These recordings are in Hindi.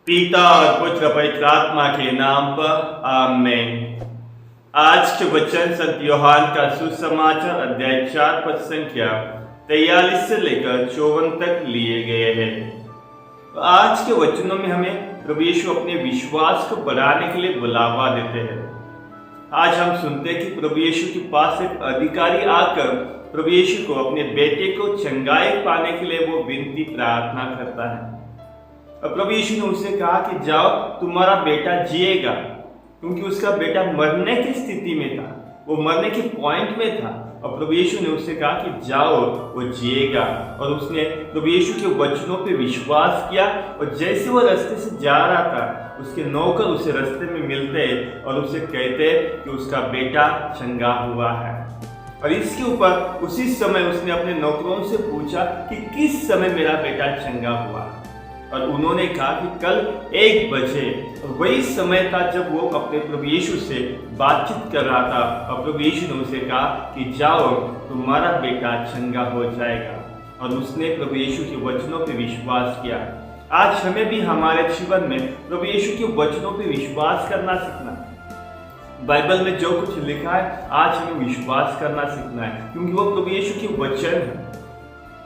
पिता और पुत्र और पवित्र आत्मा के नाम पर आमीन। आज के वचन संत यूहन्ना का सुसमाचार अध्याय 4 पद संख्या 43 से लेकर 54 तक लिए गए हैं। तो आज के वचनों में हमें प्रभु यीशु अपने विश्वास को बढ़ाने के लिए बुलावा देते हैं। आज हम सुनते हैं कि प्रभु यीशु के पास एक अधिकारी आकर प्रभु यीशु को अपने बेटे को चंगाई पाने के लिए वो विनती प्रार्थना करता है। और प्रभु यीशु ने उससे कहा कि जाओ, तुम्हारा बेटा जिएगा, क्योंकि उसका बेटा मरने की स्थिति में था, वो मरने के पॉइंट में था। और प्रभु यीशु ने उससे कहा कि जाओ, वो जिएगा। और उसने प्रभु यीशु के वचनों पे विश्वास किया। और जैसे वो रास्ते से जा रहा था, उसके नौकर उसे रास्ते में मिलते और उसे कहते कि उसका बेटा चंगा हुआ है। और इसके ऊपर उसी समय उसने अपने नौकरों से पूछा कि किस समय मेरा बेटा चंगा हुआ। और उन्होंने कहा कि कल 1 बजे। और वही समय था जब वो अपने प्रभु यीशु से बातचीत कर रहा था। और प्रभु यीशु ने उसे कहा कि जाओ, तुम्हारा बेटा चंगा हो जाएगा। और उसने प्रभु यीशु के वचनों पर विश्वास किया। आज हमें भी हमारे जीवन में प्रभु यीशु के वचनों पर विश्वास करना सीखना है। बाइबल में जो कुछ लिखा है, आज हमें विश्वास करना सीखना है, क्योंकि वो प्रभु यीशु के वचन है।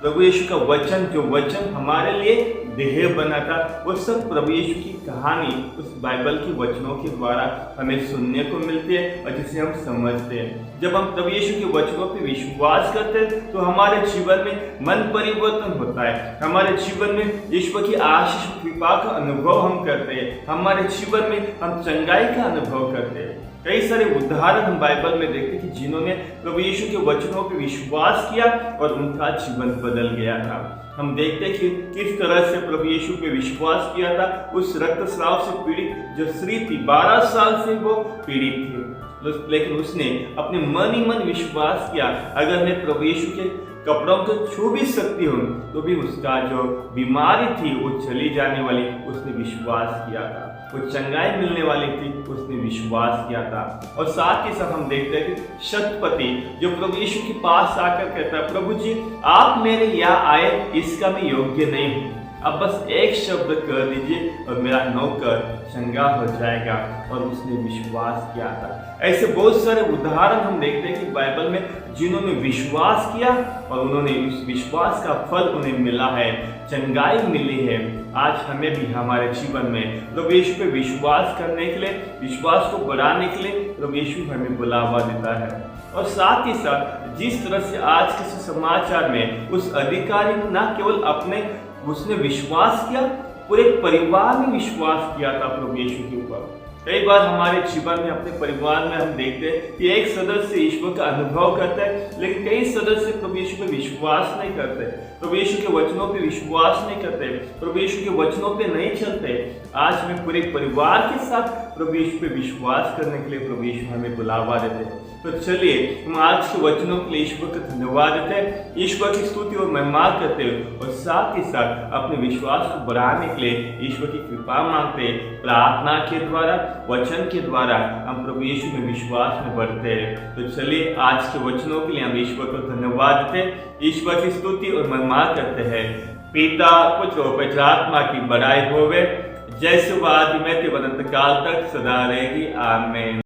प्रभु यीशु का वचन, जो वचन हमारे लिए देह बना था, वो सब प्रभु यीशु की कहानी उस बाइबल के वचनों के द्वारा हमें सुनने को मिलती है और जिसे हम समझते हैं। जब हम प्रभु यीशु के वचनों पर विश्वास करते हैं तो हमारे जीवन में मन परिवर्तन होता है। हमारे जीवन में ईश्वर की आशीष कृपा का अनुभव हम करते हैं। हमारे जीवन में हम चंगाई का अनुभव करते हैं। कई सारे उदाहरण हम बाइबल में देखते हैं कि जिन्होंने प्रभु यीशु के वचनों पर विश्वास किया और उनका जीवन बदल गया था। हम देखते हैं कि किस तरह से प्रभु यीशु पे विश्वास किया था उस रक्तस्राव से पीड़ित जो स्त्री थी, 12 साल से वो पीड़ित थी, लेकिन उसने अपने मन ही मन विश्वास किया, अगर मैं प्रभु यीशु के कपड़ों को छू भी सकती हूँ तो भी उसका जो बीमारी थी वो चली जाने वाली, उसने विश्वास किया था। वो चंगाई मिलने वाली थी, उसने विश्वास किया था। और साथ ही साथ हम देखते हैं कि शतपति जो प्रभु यीशु के पास आकर कहता है, प्रभु जी आप मेरे यहाँ आए, इसका मैं योग्य नहीं हूँ, अब बस एक शब्द कर दीजिए और मेरा नौकर चंगा हो जाएगा। और उसने विश्वास किया था। ऐसे बहुत सारे उदाहरण हम देखते हैं कि बाइबल में जिन्होंने विश्वास किया और उन्होंने इस विश्वास का फल उन्हें मिला है, चंगाई मिली है। आज हमें भी हमारे जीवन में प्रभु यीशु पे विश्वास करने के लिए, विश्वास को बढ़ाने के लिए प्रभु यीशु हमें बुलावा देता है। और साथ ही साथ जिस तरह से आज के समाचार में उस अधिकारी ने न केवल उसने विश्वास किया, पूरे परिवार ने विश्वास किया था प्रभु यीशु के ऊपर। कई बार हमारे जीवन में, अपने परिवार में हम देखते हैं कि एक सदस्य ईश्वर का अनुभव करता है, लेकिन कई सदस्य प्रभु यीशु पे विश्वास नहीं करते, प्रभु यीशु के वचनों पे विश्वास नहीं करते, प्रभु यीशु के वचनों पे नहीं चलते। आज हमें पूरे परिवार के साथ प्रभु यीशु पे विश्वास करने के लिए प्रभु यीशु हमें बुलावा देते हैं। तो चलिए हम आज के वचनों के लिए ईश्वर का धन्यवाद देते हैं, ईश्वर की स्तुति और महिमा करते हैं, और साथ ही साथ अपने विश्वास को बढ़ाने के लिए ईश्वर की कृपा मांगते हैं। प्रार्थना के द्वारा, वचन के द्वारा हम प्रभु यीशु में विश्वास में बढ़ते हैं। तो चलिए आज के वचनों के लिए हम ईश्वर को धन्यवाद देते हैं, ईश्वर की स्तुति और महिमा करते हैं। पिता, पुत्र और पवित्र आत्मा की बड़ाई होवे, जैसे आदि में अनंत काल तक सदा रहेगी। आमीन।